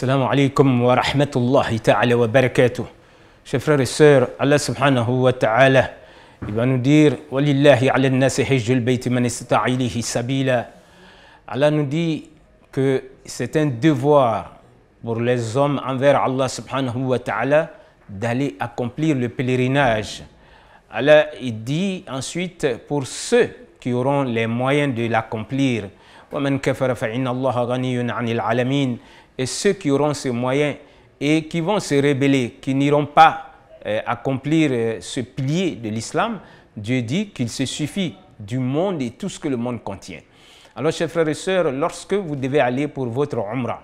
Assalamu alaikum wa rahmatullahi ta'ala wa barakatuh. Chers frères et sœurs, Allah subhanahu wa ta'ala, il va nous dire Walillahi ala nasi hijjul bayti man istata'a ilayhi sabila. Allah nous dit que c'est un devoir pour les hommes envers Allah subhanahu wa ta'ala d'aller accomplir le pèlerinage. Allah il dit ensuite pour ceux qui auront les moyens de l'accomplir. Wa man kafara fa inna Allaha ghaniyyun 'anil 'alamin. Et ceux qui auront ces moyens et qui vont se rebeller, qui n'iront pas accomplir ce pilier de l'islam, Dieu dit qu'il se suffit du monde et tout ce que le monde contient. Alors, chers frères et sœurs, lorsque vous devez aller pour votre umrah,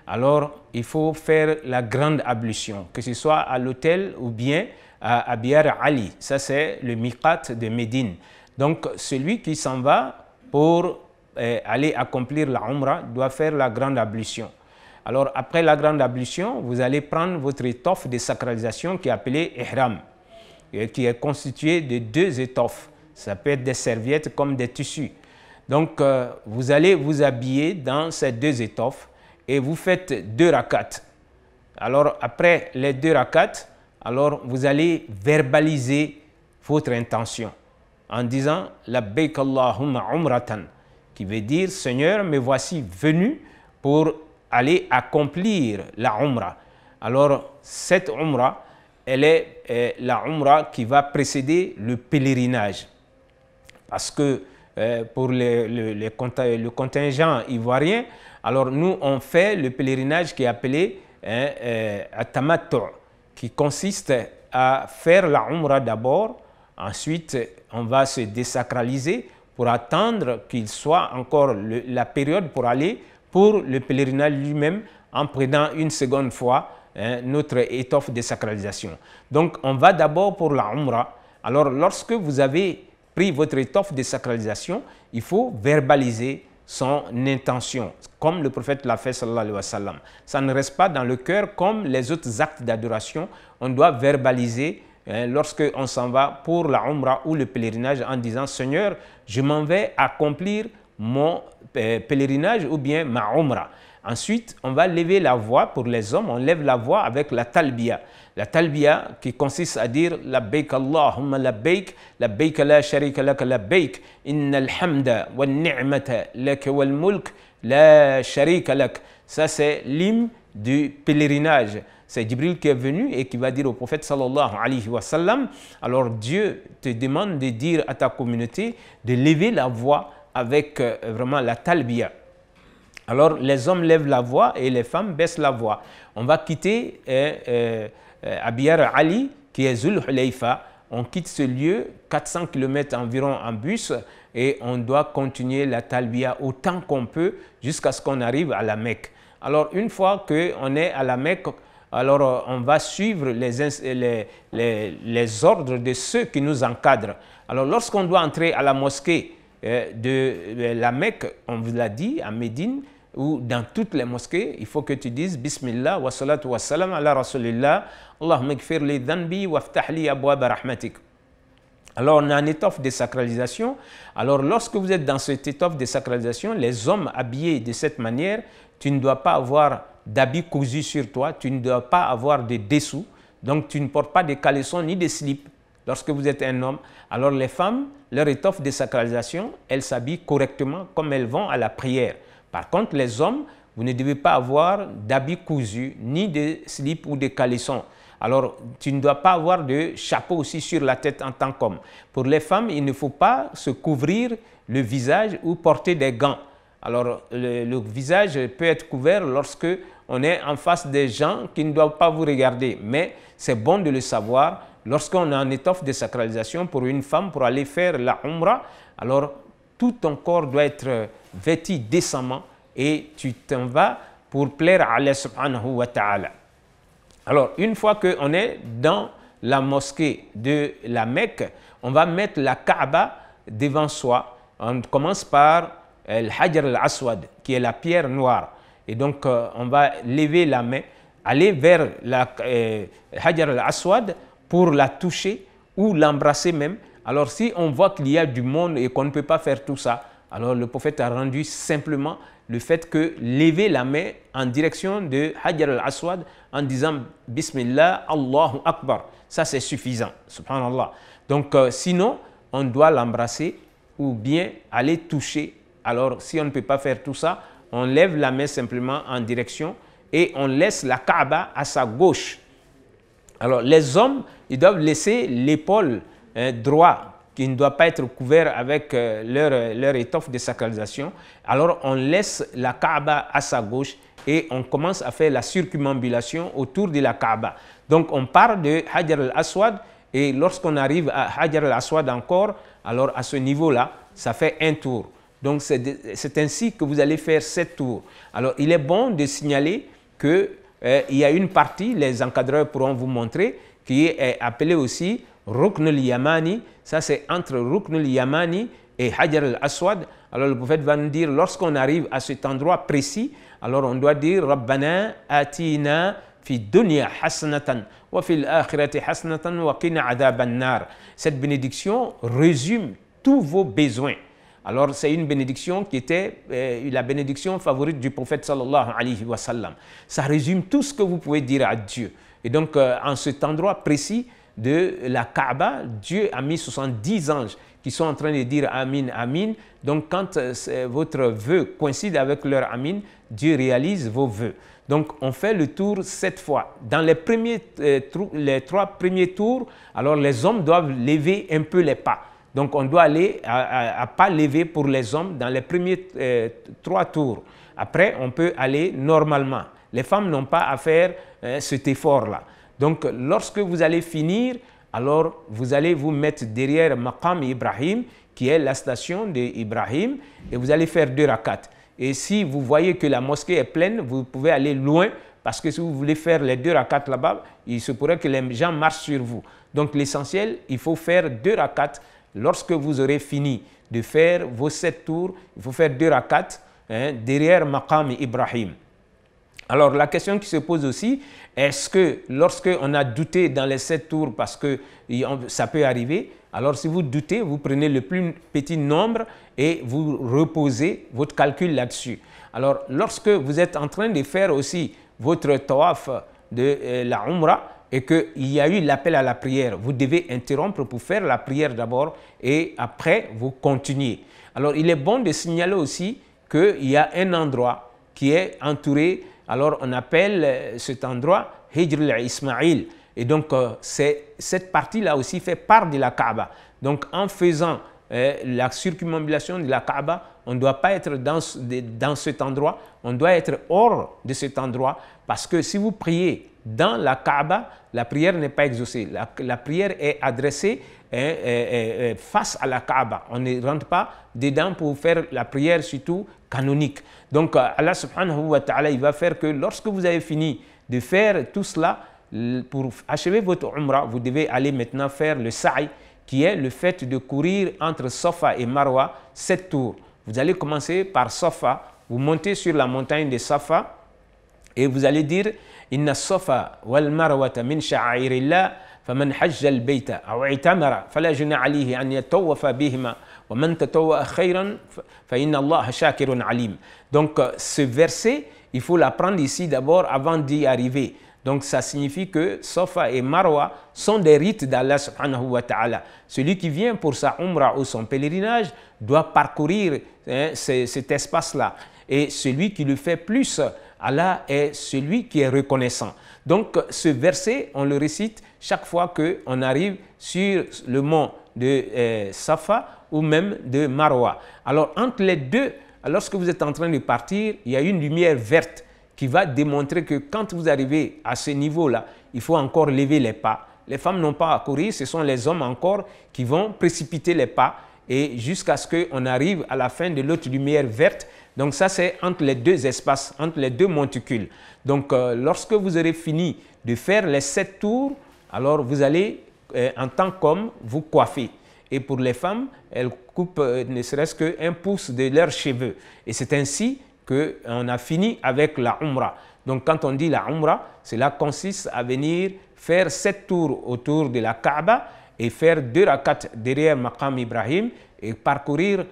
alors il faut faire la grande ablution, que ce soit à l'hôtel ou bien à Biar Ali. Ça, c'est le miqat de Médine. Donc, celui qui s'en va pour aller accomplir la umrah doit faire la grande ablution. Alors, après la grande ablution, vous allez prendre votre étoffe de sacralisation qui est appelée ihram, qui est constituée de deux étoffes. Ça peut être des serviettes comme des tissus. Donc, vous allez vous habiller dans ces deux étoffes et vous faites 2 rakats. Alors, après les 2 rakats, alors vous allez verbaliser votre intention en disant « Labbaik Allahumma umratan » qui veut dire « Seigneur, me voici venu pour aller accomplir la umrah ». Alors, cette umrah, elle est la umrah qui va précéder le pèlerinage. Parce que pour le contingent ivoirien, alors nous, on fait le pèlerinage qui est appelé Tamattu', qui consiste à faire la umrah d'abord, ensuite on va se désacraliser pour attendre qu'il soit encore la période pour aller pour le pèlerinage lui-même en prenant une seconde fois notre étoffe de sacralisation. Donc, on va d'abord pour la umrah. Alors, lorsque vous avez pris votre étoffe de sacralisation, il faut verbaliser son intention, comme le prophète l'a fait, sallallahu alayhi wa sallam. Ça ne reste pas dans le cœur comme les autres actes d'adoration. On doit verbaliser lorsque on s'en va pour la umrah ou le pèlerinage en disant « Seigneur, je m'en vais accomplir mon pèlerinage ou bien ma umrah ». Ensuite, on va lever la voix pour les hommes, on lève la voix avec la talbiya. La talbiya qui consiste à dire Labbaik Allahumma labbaik, labbaik la sharika lak labbaik, innal hamda wal ni'mata lak wal mulk la sharika lak. Ça, c'est l'hymne du pèlerinage. C'est Jibril qui est venu et qui va dire au prophète sallallahu alayhi wa sallam, alors Dieu te demande de dire à ta communauté de lever la voix avec vraiment la talbiya. Alors les hommes lèvent la voix et les femmes baissent la voix. On va quitter Biar Ali qui est Zul Hulayfa. On quitte ce lieu 400 km environ en bus et on doit continuer la talbiya autant qu'on peut jusqu'à ce qu'on arrive à la Mecque. Alors une fois qu'on est à la Mecque, alors on va suivre les ordres de ceux qui nous encadrent. Alors lorsqu'on doit entrer à la mosquée de la Mecque, on vous l'a dit, à Médine, ou dans toutes les mosquées, il faut que tu dises Bismillah wa salatu wa salam ala rasulillah, Allahumma gfir li dhanbi wa ftah li abwaba rahmatik. Alors on a une étoffe de sacralisation. Alors lorsque vous êtes dans cette étoffe de sacralisation, les hommes habillés de cette manière, tu ne dois pas avoir d'habits cousus sur toi, tu ne dois pas avoir de dessous, donc tu ne portes pas de caleçons ni de slips. Lorsque vous êtes un homme, alors les femmes, leur étoffe de sacralisation, elles s'habillent correctement comme elles vont à la prière. Par contre, les hommes, vous ne devez pas avoir d'habits cousus, ni de slips ou de caleçons. Alors, tu ne dois pas avoir de chapeau aussi sur la tête en tant qu'homme. Pour les femmes, il ne faut pas se couvrir le visage ou porter des gants. Alors, le visage peut être couvert lorsque on est en face des gens qui ne doivent pas vous regarder. Mais c'est bon de le savoir. Lorsqu'on a une étoffe de sacralisation pour une femme, pour aller faire la umrah, alors tout ton corps doit être vêtu décemment et tu t'en vas pour plaire à Allah subhanahu wa ta'ala. Alors, une fois qu'on est dans la mosquée de la Mecque, on va mettre la Kaaba devant soi. On commence par le Hajar al-Aswad, qui est la pierre noire. Et donc, on va lever la main, aller vers la Hajar al-Aswad pour la toucher ou l'embrasser même. Alors si on voit qu'il y a du monde et qu'on ne peut pas faire tout ça, alors le prophète a rendu simplement le fait que lever la main en direction de Hajar al-Aswad en disant Bismillah, Allahu Akbar. Ça, c'est suffisant. Subhanallah. Donc, sinon, on doit l'embrasser ou bien aller toucher. Alors, si on ne peut pas faire tout ça, on lève la main simplement en direction et on laisse la Kaaba à sa gauche. Alors, les hommes, ils doivent laisser l'épaule droite qui ne doit pas être couvert avec leur étoffe de sacralisation. Alors, on laisse la Kaaba à sa gauche et on commence à faire la circumambulation autour de la Kaaba. Donc, on part de Hajar al-Aswad et lorsqu'on arrive à Hajar al-Aswad encore, alors à ce niveau-là, ça fait un tour. Donc, c'est ainsi que vous allez faire 7 tours. Alors, il est bon de signaler qu'il y a une partie, les encadreurs pourront vous montrer, qui est appelée aussi Rukn al-Yamani. Ça, c'est entre Rukn al-Yamani et Hajar al-Aswad. Alors, le prophète va nous dire, lorsqu'on arrive à cet endroit précis, alors on doit dire Rabbana atina fi dunya hasanatan wa fil akhirati hasanatan wa qina adhaban nar. Cette bénédiction résume tous vos besoins. Alors, c'est une bénédiction qui était la bénédiction favorite du prophète sallallahu alayhi wa sallam. Ça résume tout ce que vous pouvez dire à Dieu. Et donc, en cet endroit précis de la Kaaba, Dieu a mis 70 anges qui sont en train de dire Amin, Amin. Donc, quand votre vœu coïncide avec leur Amin, Dieu réalise vos vœux. Donc, on fait le tour 7 fois. Dans les 3 premiers tours, alors les hommes doivent lever un peu les pas. Donc, on doit aller à pas lever pour les hommes dans les premiers 3 tours. Après, on peut aller normalement. Les femmes n'ont pas à faire cet effort-là. Donc, lorsque vous allez finir, alors vous allez vous mettre derrière Maqam Ibrahim, qui est la station d'Ibrahim, et vous allez faire 2 rakats. Et si vous voyez que la mosquée est pleine, vous pouvez aller loin, parce que si vous voulez faire les 2 rakats là-bas, il se pourrait que les gens marchent sur vous. Donc, l'essentiel, il faut faire 2 rakats. Lorsque vous aurez fini de faire vos 7 tours, il faut faire 2 rakats derrière Maqam Ibrahim. Alors, la question qui se pose aussi, est-ce que lorsqu'on a douté dans les 7 tours, parce que ça peut arriver, alors si vous doutez, vous prenez le plus petit nombre et vous reposez votre calcul là-dessus. Alors, lorsque vous êtes en train de faire aussi votre tawaf de la Umrah, et qu'il y a eu l'appel à la prière, vous devez interrompre pour faire la prière d'abord et après vous continuez. Alors il est bon de signaler aussi qu'il y a un endroit qui est entouré, alors on appelle cet endroit Hijr al-Ismaïl. Et donc cette partie-là aussi fait part de la Kaaba. Donc en faisant la circumambulation de la Kaaba, on ne doit pas être dans cet endroit, on doit être hors de cet endroit, parce que si vous priez dans la Kaaba, la prière n'est pas exaucée. La prière est adressée face à la Kaaba. On ne rentre pas dedans pour faire la prière surtout canonique. Donc Allah subhanahu wa ta'ala, il va faire que lorsque vous avez fini de faire tout cela, pour achever votre Umrah, vous devez aller maintenant faire le Sa'i, qui est le fait de courir entre Safa et Marwa 7 tours. Vous allez commencer par Safa, vous montez sur la montagne de Safa et vous allez dire Inna Safa wal Marwata min sha'airillah faman hajja al-bayta aw i'tamara fala junaha alayhi an yatawafa bihima wa man tatawwa khayran fa inna Allaha shakirun alim. Donc ce verset, il faut l'apprendre ici d'abord avant d'y arriver. Donc ça signifie que Safa et Marwa sont des rites d'Allah subhanahu wa ta'ala. Celui qui vient pour sa Umrah ou son pèlerinage doit parcourir cet espace-là. Et celui qui le fait plus, Allah est celui qui est reconnaissant. Donc ce verset, on le récite chaque fois qu'on arrive sur le mont de Safa ou même de Marwa. Alors entre les deux, lorsque vous êtes en train de partir, il y a une lumière verte qui va démontrer que quand vous arrivez à ce niveau-là, il faut encore lever les pas. Les femmes n'ont pas à courir, ce sont les hommes encore qui vont précipiter les pas et jusqu'à ce qu'on arrive à la fin de l'autre lumière verte. Donc ça, c'est entre les deux espaces, entre les deux monticules. Donc lorsque vous aurez fini de faire les 7 tours, alors vous allez, en tant qu'homme, vous coiffer. Et pour les femmes, elles coupent ne serait-ce qu'un pouce de leurs cheveux. Et c'est ainsi qu'on a fini avec la Umrah. Donc quand on dit la Umrah, cela consiste à venir faire 7 tours autour de la Kaaba et faire 2 rakats derrière Maqam Ibrahim et parcourir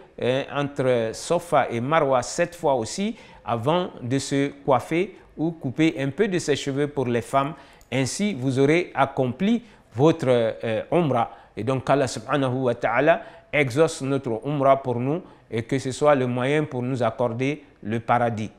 entre Safa et Marwa 7 fois aussi avant de se coiffer ou couper un peu de ses cheveux pour les femmes. Ainsi, vous aurez accompli votre Umrah. Et donc, Allah subhanahu wa ta'ala exauce notre Umrah pour nous et que ce soit le moyen pour nous accorder le paradis.